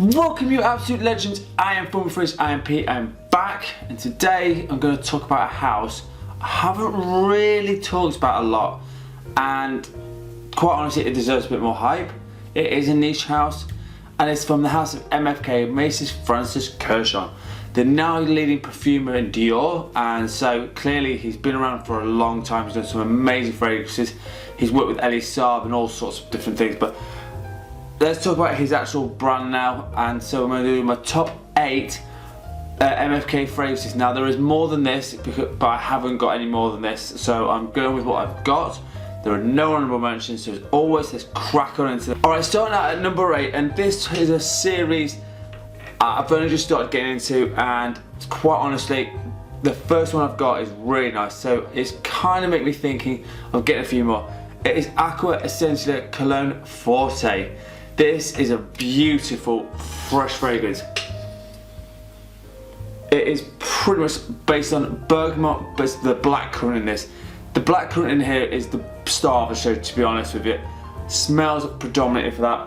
Welcome you absolute legends, I am Former Fridge, I am Pete, I am back, and today I'm going to talk about a house I haven't really talked about a lot, and quite honestly it deserves a bit more hype. It is a niche house, and it's from the house of MFK, Macy's Francis Kershaw. The now leading perfumer in Dior, and so clearly he's been around for a long time. He's done some amazing fragrances. He's worked with Elie Saab and all sorts of different things, but let's talk about his actual brand now. And so I'm going to do my top 8 MFK fragrances. Now there is more than this, but I haven't got any more than this, so I'm going with what I've got. There are no honourable mentions, so as always, let's crack on into it. Alright, starting out at number 8, and this is a series I've only just started getting into, and quite honestly, the first one I've got is really nice, so it's kind of make me thinking of getting a few more. It is Aqua Essential Cologne Forte. This is a beautiful, fresh fragrance. It is pretty much based on bergamot, but it's the blackcurrant in this. The blackcurrant in here is the star of the show, to be honest with you. Smells predominantly for that.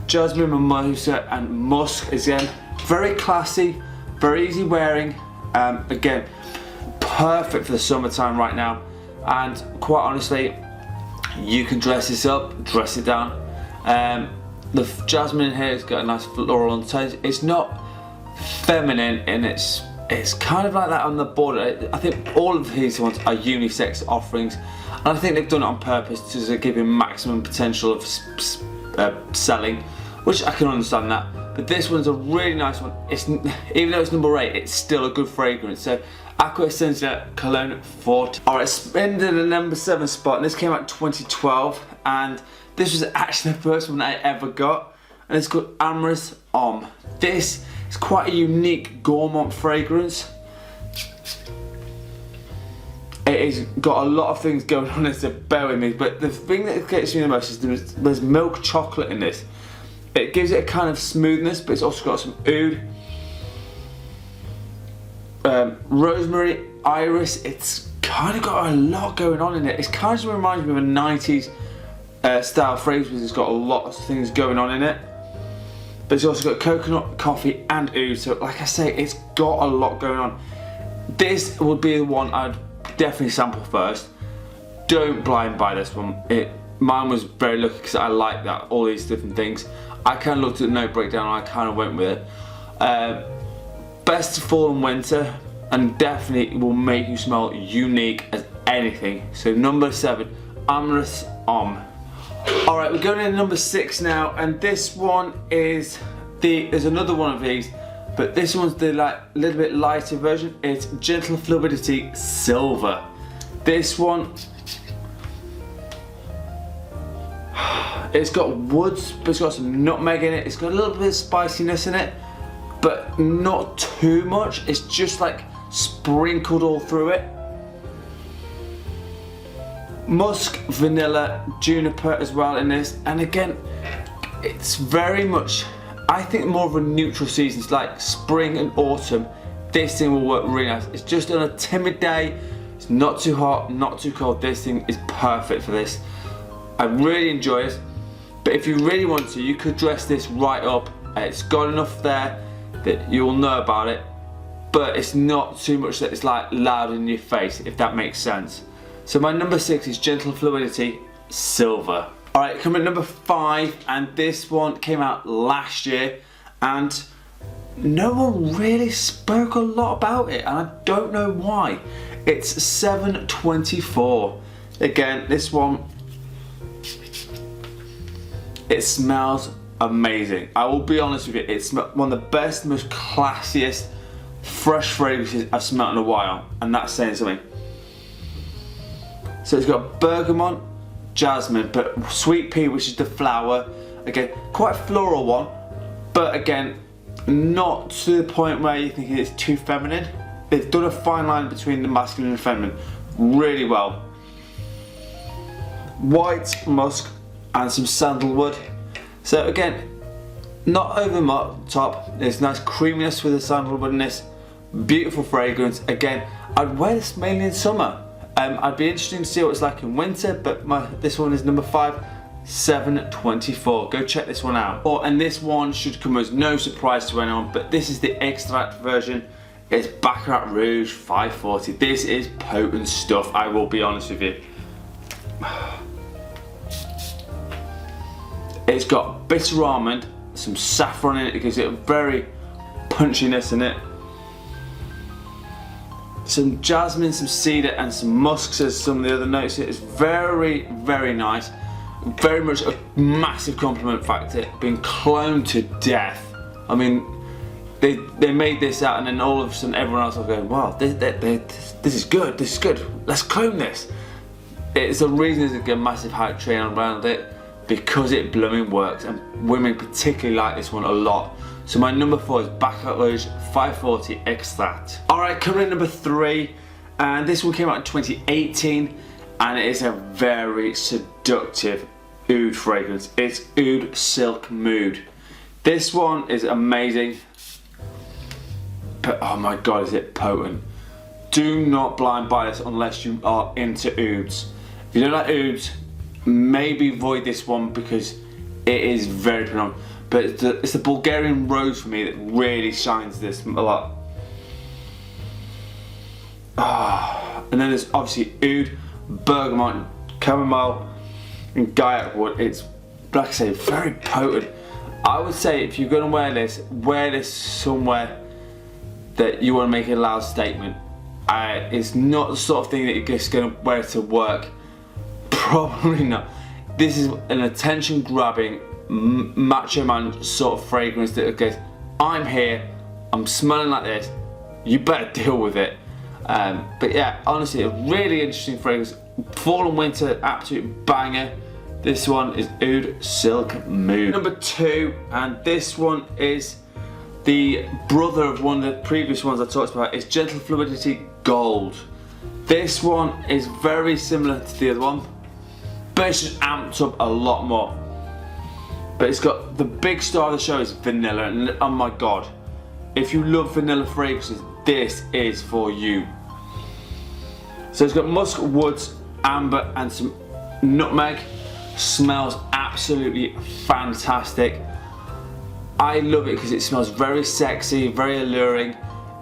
Jasmine, mimosa and musk, again, very classy, very easy wearing, again, perfect for the summertime right now, and quite honestly, you can dress this up, dress it down. The jasmine in here has got a nice floral undertone. It's not feminine, and it's kind of like that on the border. I think all of these ones are unisex offerings, and I think they've done it on purpose to give you maximum potential of selling, which I can understand that. But this one's a really nice one. It's, even though it's number 8, it's still a good fragrance. So Aqua Essential Cologne Forte. Alright, spin to the number 7 spot, and this came out in 2012, and this was actually the first one I ever got, and it's called Amorous Homme. This is quite a unique gourmand fragrance. It has got a lot of things going on, so bear with me, but the thing that gets me the most is there's milk chocolate in this. It gives it a kind of smoothness, but it's also got some oud, rosemary, iris. It's kind of got a lot going on in it. It kind of reminds me of a 90s style fragrance. It's got a lot of things going on in it, but it's also got coconut, coffee and oud, so like I say, it's got a lot going on. This would be the one I'd definitely sample first. Don't blind buy this one. Mine was very lucky because I like that, all these different things. I kind of looked at the note breakdown and I kind of went with it. Best fall and winter, and definitely will make you smell unique as anything. So number 7, Amorous Homme. Alright, we're going into number 6 now, and this one is there's another one of these, but this one's the little bit lighter version. It's Gentle Fluidity Silver. This one, it's got woods, but it's got some nutmeg in it. It's got a little bit of spiciness in it, but not too much. It's just like sprinkled all through it. Musk, vanilla, juniper as well in this, and again, it's very much, I think, more of a neutral season. It's like spring and autumn. This thing will work really nice. It's just on a timid day. It's not too hot, not too cold. This thing is perfect for this. I really enjoy it. But if you really want to, you could dress this right up. It's got enough there that you'll know about it, but it's not too much that it's like loud in your face, if that makes sense. So my number 6 is Gentle Fluidity Silver. Alright, coming at number 5, and this one came out last year, and no one really spoke a lot about it, and I don't know why. It's 724. Again, this one, it smells amazing. I will be honest with you, it's one of the best, most classiest, fresh fragrances I've smelled in a while, and that's saying something. So it's got bergamot, jasmine, but sweet pea, which is the flower. Again, quite a floral one, but again, not to the point where you think it's too feminine. They've done a fine line between the masculine and feminine really well. White, musk, and some sandalwood. So again, not over the top. There's nice creaminess with the sandalwood in this. Beautiful fragrance. Again, I'd wear this mainly in summer. I'd be interested to see what it's like in winter, but this one is number 5. $7.24. Go check this one out. Oh, and this one should come as no surprise to anyone, but this is the Extrait version. It's Bacarat Rouge 540. This is potent stuff, I will be honest with you. It's got bitter almond, some saffron in it, it gives it a very punchiness in it. Some jasmine, some cedar and some musks as some of the other notes. It's very, very nice. Very much a massive compliment factor. Being cloned to death. I mean, they made this out and then all of a sudden everyone else was going, wow, this is good, this is good. Let's clone this. It's a reason there's a massive hype train around it because it blooming works and women particularly like this one a lot. So my number 4 is Bacarat Rouge 540 Extrait. Alright, coming in number 3, and this one came out in 2018 and it is a very seductive oud fragrance. It's Ood Silk Mood. This one is amazing, but oh my god, is it potent. Do not blind buy this unless you are into ouds. If you don't like ouds, maybe avoid this one because it is very predominant. But it's the Bulgarian rose for me that really shines this a lot. And then there's obviously oud, bergamot, chamomile, and gaiac wood. It's, like I say, very potent. I would say if you're going to wear this somewhere that you want to make a loud statement. It's not the sort of thing that you're just going to wear to work. Probably not. This is an attention grabbing macho man sort of fragrance that goes, I'm here, I'm smelling like this, you better deal with it. But yeah, honestly, a really interesting fragrance. Fall and winter, absolute banger. This one is Ood Silk Mood. Number 2, and this one is the brother of one of the previous ones I talked about. It's Gentle Fluidity Gold. This one is very similar to the other one, but it's just amped up a lot more. But it's got the big star of the show is vanilla, and oh my god, if you love vanilla fragrances, this is for you. So it's got musk, woods, amber and some nutmeg. Smells absolutely fantastic. I love it because it smells very sexy, very alluring.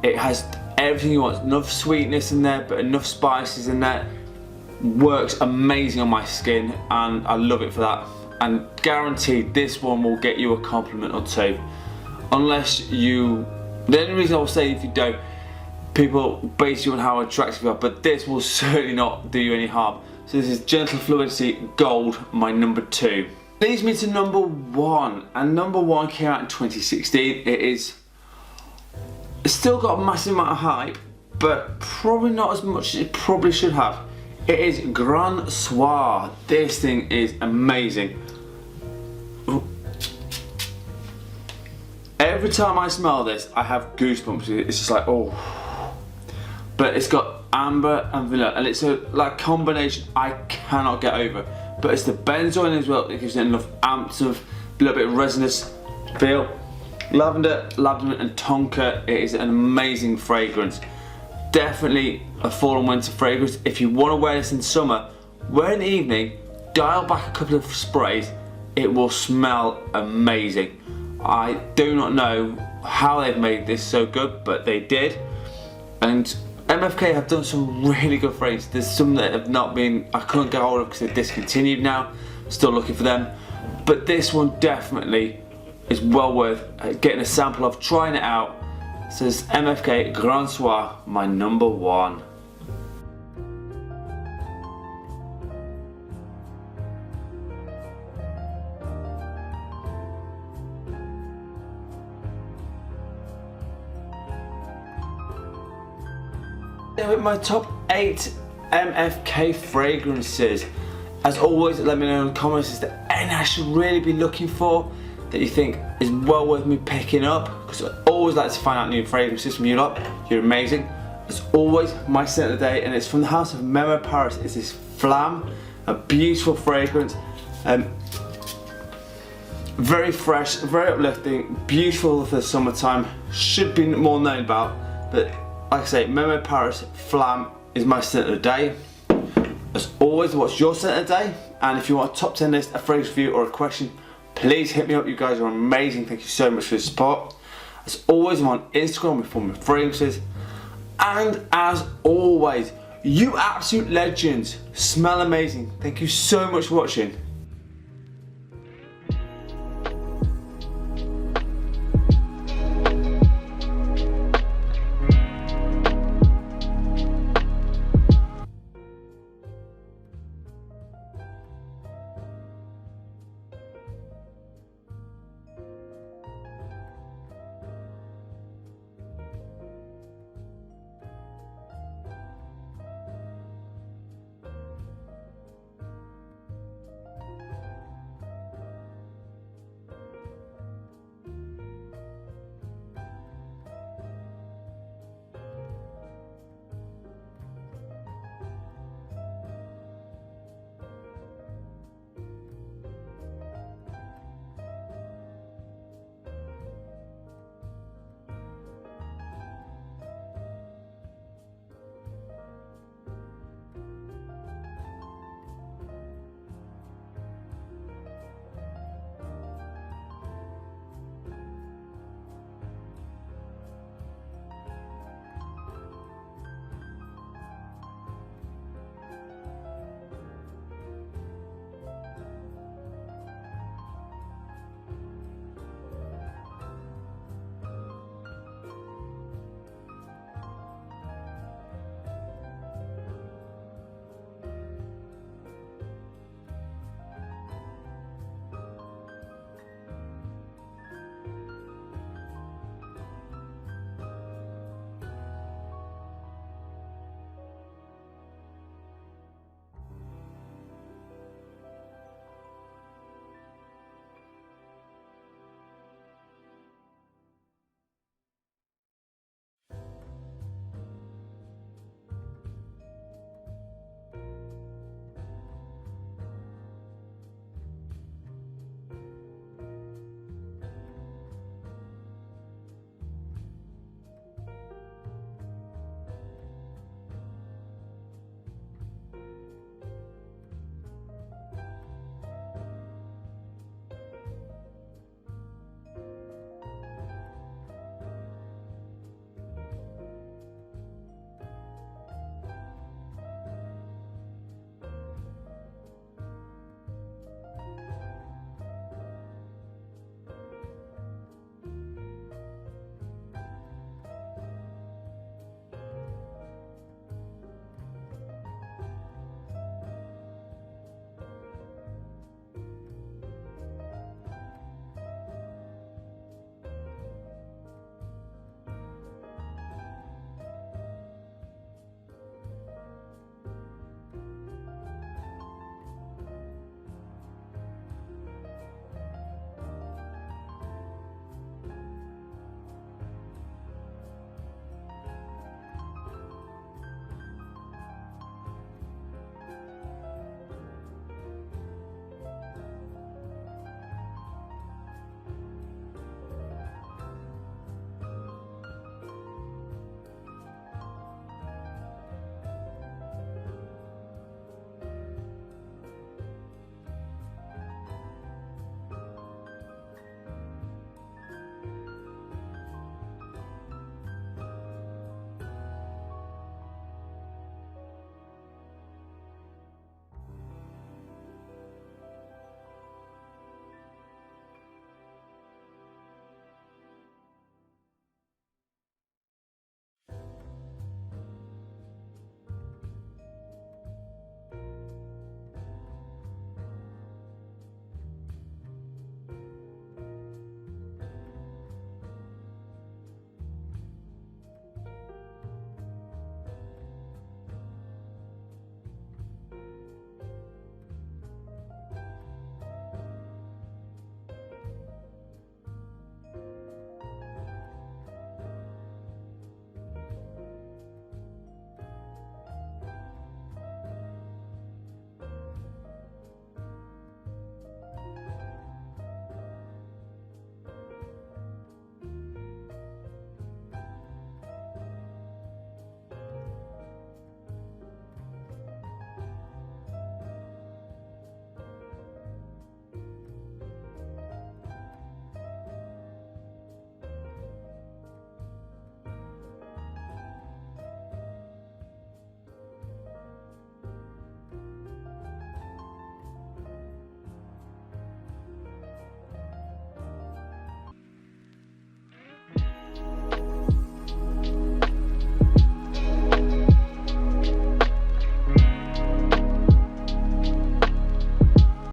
It has everything you want, enough sweetness in there but enough spices in there. Works amazing on my skin and I love it for that. And guaranteed this one will get you a compliment or two. Unless you, the only reason I will say if you don't, people base you on how attractive you are, but this will certainly not do you any harm. So this is Gentle Fluidity Gold, my number 2. Leads me to number 1, and number 1 came out in 2016. It's still got a massive amount of hype, but probably not as much as it probably should have. It is Gran Soir. This thing is amazing. Every time I smell this, I have goosebumps. It's just like, oh. But it's got amber and vanilla, and it's a like combination I cannot get over. But it's the benzoin as well that gives it enough amps of a little bit of resinous feel. Lavender, lavender and tonka. It is an amazing fragrance. Definitely a fall and winter fragrance. If you want to wear this in summer, wear in the evening, dial back a couple of sprays, it will smell amazing. I do not know how they've made this so good, but they did. And MFK have done some really good fragrances. There's some that have not been, I couldn't get hold of because they're discontinued now. Still looking for them. But this one definitely is well worth getting a sample of, trying it out. It says MFK Gran Soir, my number 1. With my top 8 MFK fragrances. As always, let me know in the comments, is there anything I should really be looking for that you think is well worth me picking up? Because I always like to find out new fragrances from you lot. You're amazing. As always, my scent of the day, and it's from the house of Memo Paris, is this Flam, a beautiful fragrance. Very fresh, very uplifting, beautiful for the summertime. Should be more known about, but like I say, Memo Paris Flam is my scent of the day. As always, what's your scent of the day? And if you want a top 10 list, a fragrance review or a question, please hit me up. You guys are amazing. Thank you so much for the support. As always, I'm on Instagram with Fun with Fragrances. And as always, you absolute legends smell amazing. Thank you so much for watching.